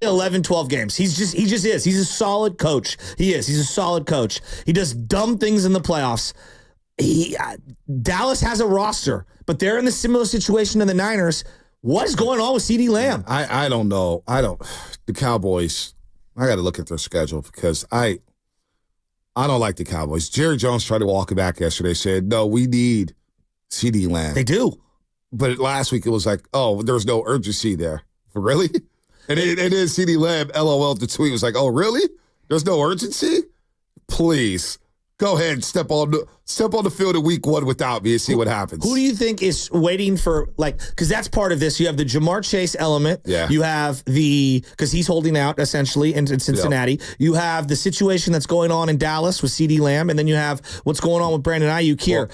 11, 12 games. He just is. He's a solid coach. He is. He's a solid coach. He does dumb things in the playoffs. Dallas has a roster, but they're in the similar situation to the Niners. What is going on with CeeDee Lamb? I don't know. The Cowboys, I got to look at their schedule because I don't like the Cowboys. Jerry Jones tried to walk it back yesterday, said, no, we need CeeDee Lamb. They do. But last week it was like, oh, there's no urgency there. Really? And it is CeeDee Lamb, LOL, the tweet was like, oh, really? There's no urgency? Please. Go ahead and step on the field in week 1 without me and see what happens. Who do you think is waiting for, because that's part of this. You have the Jamar Chase element. Yeah. You have because he's holding out essentially in Cincinnati. Yep. You have the situation that's going on in Dallas with CeeDee Lamb, and then you have what's going on with Brandon Aiyuk here.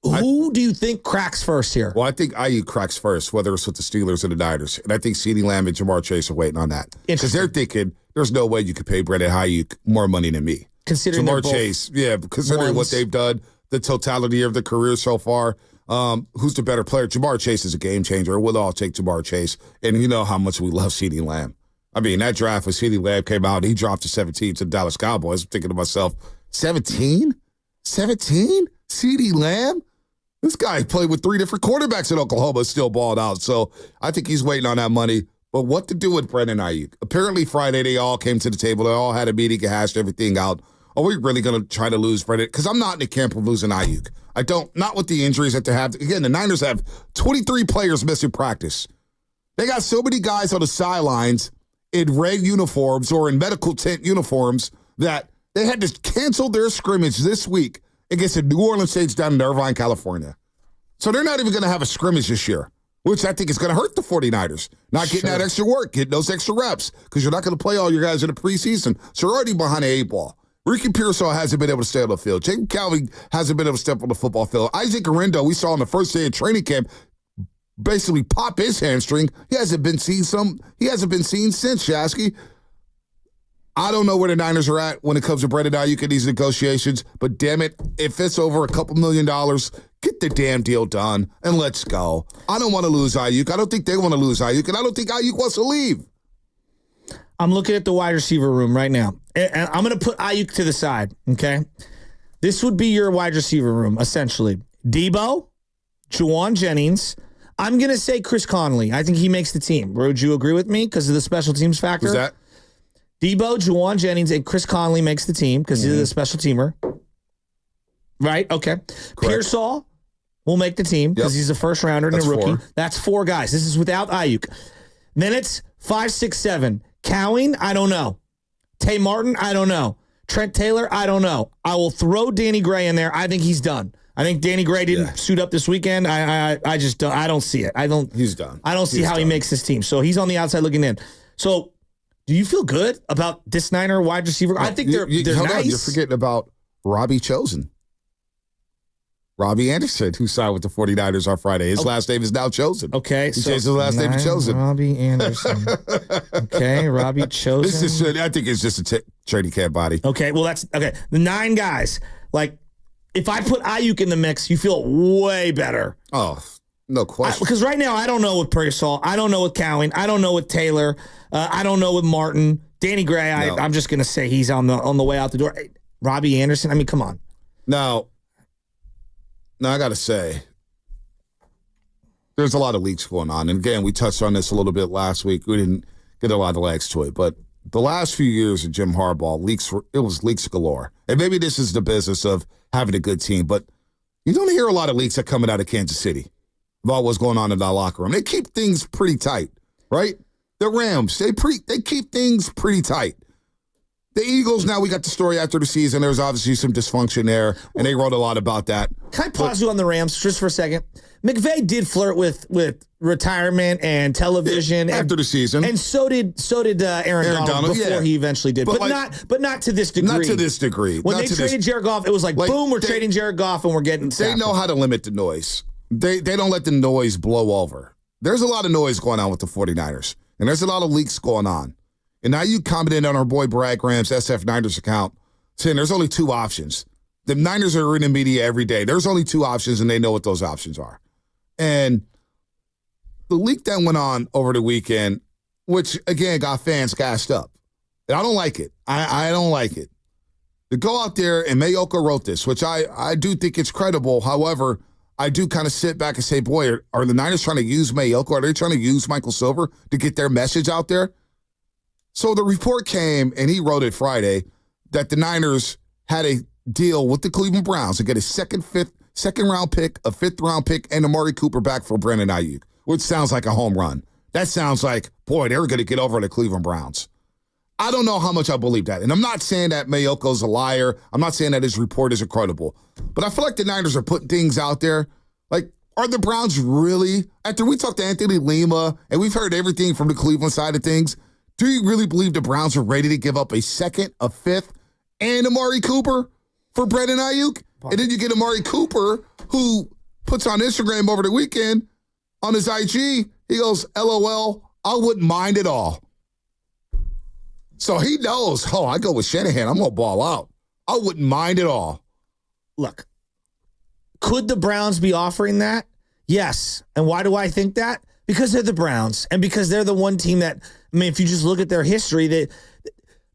Well, who do you think cracks first here? Well, I think Aiyuk cracks first, whether it's with the Steelers or the Niners. And I think CeeDee Lamb and Jamar Chase are waiting on that. Because they're thinking, there's no way you could pay Brandon Aiyuk more money than me. Considering Jamar Chase, considering what they've done, the totality of their career so far, who's the better player? Jamar Chase is a game changer. We'll all take Jamar Chase. And you know how much we love CeeDee Lamb. I mean, that draft when CeeDee Lamb came out, he dropped to 17 to the Dallas Cowboys. I'm thinking to myself, 17? 17? CeeDee Lamb? This guy played with 3 different quarterbacks in Oklahoma, still balled out. So I think he's waiting on that money. But what to do with Brandon Aiyuk? Apparently Friday they all came to the table. They all had a meeting and hashed everything out. Are we really going to try to lose Brandon? Because I'm not in the camp of losing Aiyuk. I don't. Not with the injuries that they have. Again, the Niners have 23 players missing practice. They got so many guys on the sidelines in red uniforms or in medical tent uniforms that they had to cancel their scrimmage this week against the New Orleans Saints down in Irvine, California. So they're not even going to have a scrimmage this year, which I think is going to hurt the 49ers. Not getting that extra work, getting those extra reps, because you're not going to play all your guys in the preseason. So you're already behind the 8 ball. Ricky Pearsall hasn't been able to stay on the field. Jacob Calvin hasn't been able to step on the football field. Isaac Arendo, we saw on the first day of training camp, basically pop his hamstring. He hasn't been seen since, Shasky. I don't know where the Niners are at when it comes to Brandon Aiyuk in these negotiations, but damn it, if it's over $2 million, get the damn deal done and let's go. I don't want to lose Aiyuk. I don't think they want to lose Aiyuk, and I don't think Aiyuk wants to leave. I'm looking at the wide receiver room right now, and I'm going to put Aiyuk to the side, okay? This would be your wide receiver room, essentially. Debo, Juwan Jennings. I'm going to say Chris Conley. I think he makes the team. Would you agree with me because of the special teams factor? Who's that? Debo, Juwan Jennings, and Chris Conley makes the team because he's a special teamer. Right? Okay. Correct. Pearsall will make the team because he's a first rounder and a rookie. 4. That's 4 guys. This is without Aiyuk. Then it's 5, 6, 7. Cowing, I don't know. Tay Martin, I don't know. Trent Taylor, I don't know. I will throw Danny Gray in there. I think he's done. I think Danny Gray didn't suit up this weekend. I just don't. I don't see it. He's done. I don't see how he makes this team. So he's on the outside looking in. So do you feel good about this Niner wide receiver? I think they're nice. You're forgetting about Robbie Chosen. Robbie Anderson, who signed with the 49ers on Friday. His last name is now Chosen. Okay. He changed his last name to Chosen. Robbie Anderson. Okay, Robbie Chosen. I think it's just a training camp body. Okay, well, that's okay. The 9 guys. Like, if I put Aiyuk in the mix, you feel way better. Oh, no question. Because right now, I don't know with Pearsall. I don't know with Cowing. I don't know with Taylor. I don't know with Martin. Danny Gray, I'm just going to say he's on the way out the door. Hey, Robbie Anderson, I mean, come on. Now, I got to say, there's a lot of leaks going on. And again, we touched on this a little bit last week. We didn't get a lot of legs to it. But the last few years of Jim Harbaugh, it was leaks galore. And maybe this is the business of having a good team. But you don't hear a lot of leaks that coming out of Kansas City about what's going on in that locker room. They keep things pretty tight, right? The Rams, they keep things pretty tight. The Eagles, now we got the story after the season. There was obviously some dysfunction there, and they wrote a lot about that. Can I pause you on the Rams just for a second? McVay did flirt with retirement and television after the season, and so did Aaron Donald before he eventually did, but not to this degree. Not to this degree. When they traded Jared Goff, it was like boom, we're trading Jared Goff, and we're getting. They know how to limit the noise. They don't let the noise blow over. There's a lot of noise going on with the 49ers, and there's a lot of leaks going on. And now you commented on our boy Brad Graham's SF Niners account saying there's only 2 options. The Niners are in the media every day. There's only 2 options, and they know what those options are. And the leak that went on over the weekend which, again, got fans gassed up. And I don't like it. I don't like it. To go out there, and Mayoka wrote this, which I do think it's credible. However, I do kind of sit back and say, boy, are the Niners trying to use Mayoka? Are they trying to use Michael Silver to get their message out there? So the report came, and he wrote it Friday, that the Niners had a deal with the Cleveland Browns to get a second-round pick, a fifth-round pick, and Amari Cooper back for Brandon Aiyuk, which sounds like a home run. That sounds like, boy, they were going to get over the Cleveland Browns. I don't know how much I believe that. And I'm not saying that Mayoko's a liar. I'm not saying that his report is credible. But I feel like the Niners are putting things out there. Like, are the Browns really, after we talked to Anthony Lima, and we've heard everything from the Cleveland side of things, do you really believe the Browns are ready to give up a second, a fifth, and Amari Cooper for Brandon Aiyuk? And then you get Amari Cooper, who puts on Instagram over the weekend, on his IG, he goes, LOL, I wouldn't mind at all. So he knows, I go with Shanahan, I'm going to ball out. I wouldn't mind at all. Look, could the Browns be offering that? Yes. And why do I think that? Because they're the Browns, and because they're the one team that, I mean, if you just look at their history,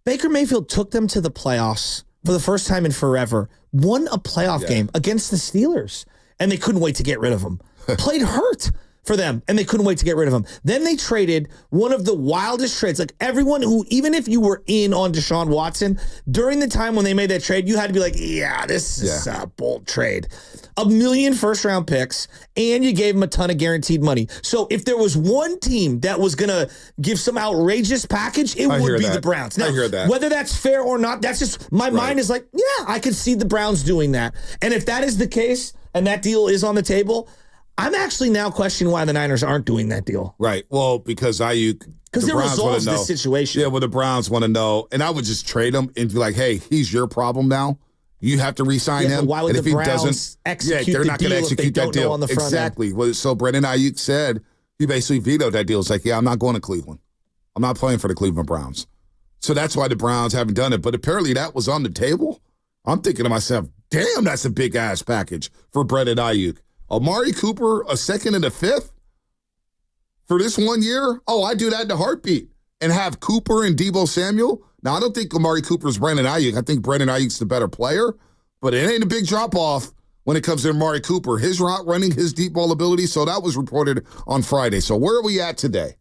Baker Mayfield took them to the playoffs for the first time in forever, won a playoff game against the Steelers, and they couldn't wait to get rid of him. Played hurt for them, and they couldn't wait to get rid of him. Then they traded one of the wildest trades. Like, everyone who, even if you were in on Deshaun Watson, during the time when they made that trade, you had to be like, yeah, this is a bold trade. 1 million first-round picks, and you gave them a ton of guaranteed money. So if there was one team that was going to give some outrageous package, it would be the Browns. Now, I hear that. Whether that's fair or not, that's just, my mind is like, yeah, I could see the Browns doing that. And if that is the case, and that deal is on the table, I'm actually now questioning why the Niners aren't doing that deal. Right. Well, because Aiyuk, because it resolves the situation. Yeah, well, the Browns want to know, and I would just trade him and be like, hey, he's your problem now. You have to re-sign him. Why would and the if Browns he doesn't, execute they're not going to execute that deal on the front exactly. end? Well, so Brandon Aiyuk said he basically vetoed that deal. It's like, yeah, I'm not going to Cleveland. I'm not playing for the Cleveland Browns. So that's why the Browns haven't done it. But apparently that was on the table. I'm thinking to myself, damn, that's a big ass package for Brandon Aiyuk. Amari Cooper, a second and a fifth for this 1 year? Oh, I do that in a heartbeat. And have Cooper and Deebo Samuel. Now, I don't think Amari Cooper's Brandon Aiyuk. I think Brandon Ayuk's the better player. But it ain't a big drop-off when it comes to Amari Cooper. His route running, his deep ball ability. So that was reported on Friday. So where are we at today?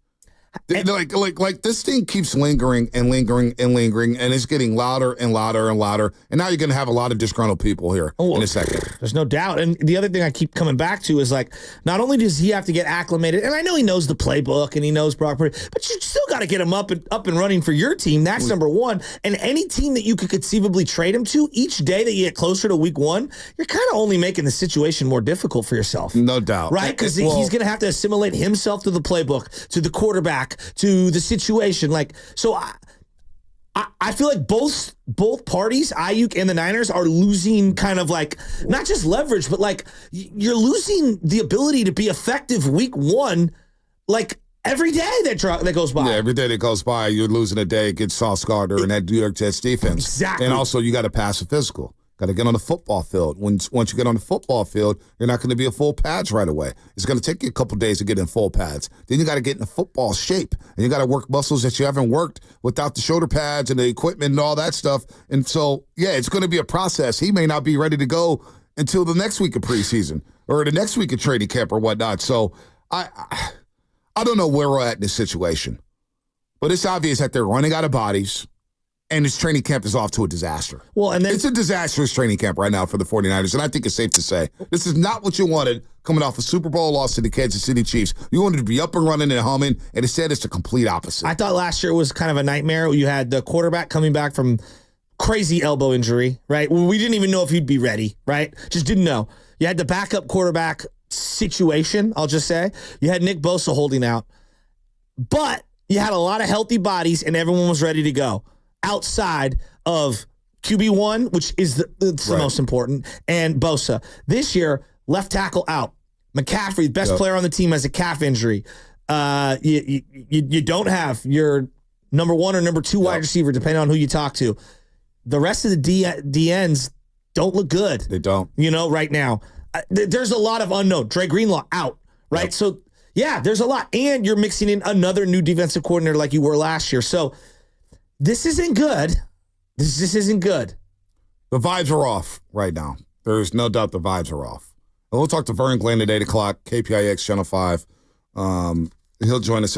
Like this thing keeps lingering and lingering and lingering, and it's getting louder and louder and louder. And now you're going to have a lot of disgruntled people here in a second. There's no doubt. And the other thing I keep coming back to is, like, not only does he have to get acclimated, and I know he knows the playbook and he knows Brock Purdy, but you still got to get him up and running for your team. That's number one. And any team that you could conceivably trade him to, each day that you get closer to week one, you're kind of only making the situation more difficult for yourself. No doubt. Right? Because he's going to have to assimilate himself to the playbook, to the quarterback, to the situation. Like, so I feel like both parties, Aiyuk and the Niners, are losing kind of like, not just leverage, but like you're losing the ability to be effective week one, like every day that goes by. Yeah, every day that goes by, you're losing a day against Sauce Gardner and that New York Jets defense. Exactly. And also, you got to pass a physical. Got to get on the football field. Once you get on the football field, you're not going to be in full pads right away. It's going to take you a couple days to get in full pads. Then you got to get in a football shape, and you got to work muscles that you haven't worked without the shoulder pads and the equipment and all that stuff. And so, yeah, it's going to be a process. He may not be ready to go until the next week of preseason or the next week of training camp or whatnot. So I don't know where we're at in this situation, but it's obvious that they're running out of bodies. And his training camp is off to a disaster. Well, and then it's a disastrous training camp right now for the 49ers, and I think it's safe to say this is not what you wanted coming off a Super Bowl loss to the Kansas City Chiefs. You wanted to be up and running and humming, and instead it's the complete opposite. I thought last year was kind of a nightmare. You had the quarterback coming back from crazy elbow injury, right? We didn't even know if he'd be ready, right? Just didn't know. You had the backup quarterback situation, I'll just say. You had Nick Bosa holding out. But you had a lot of healthy bodies, and everyone was ready to go. Outside of QB1, which is the most important, and Bosa. This year, left tackle out. McCaffrey, best player on the team, has a calf injury. You don't have your number one or number two wide receiver, depending on who you talk to. The rest of the DNs don't look good. They don't. Right now. There's a lot of unknown. Dre Greenlaw out, right? Yep. So Yeah, there's a lot. And you're mixing in another new defensive coordinator like you were last year. So this isn't good. This isn't good. The vibes are off right now. There's no doubt the vibes are off. And we'll talk to Vern Glenn at 8 o'clock, KPIX Channel 5. He'll join us.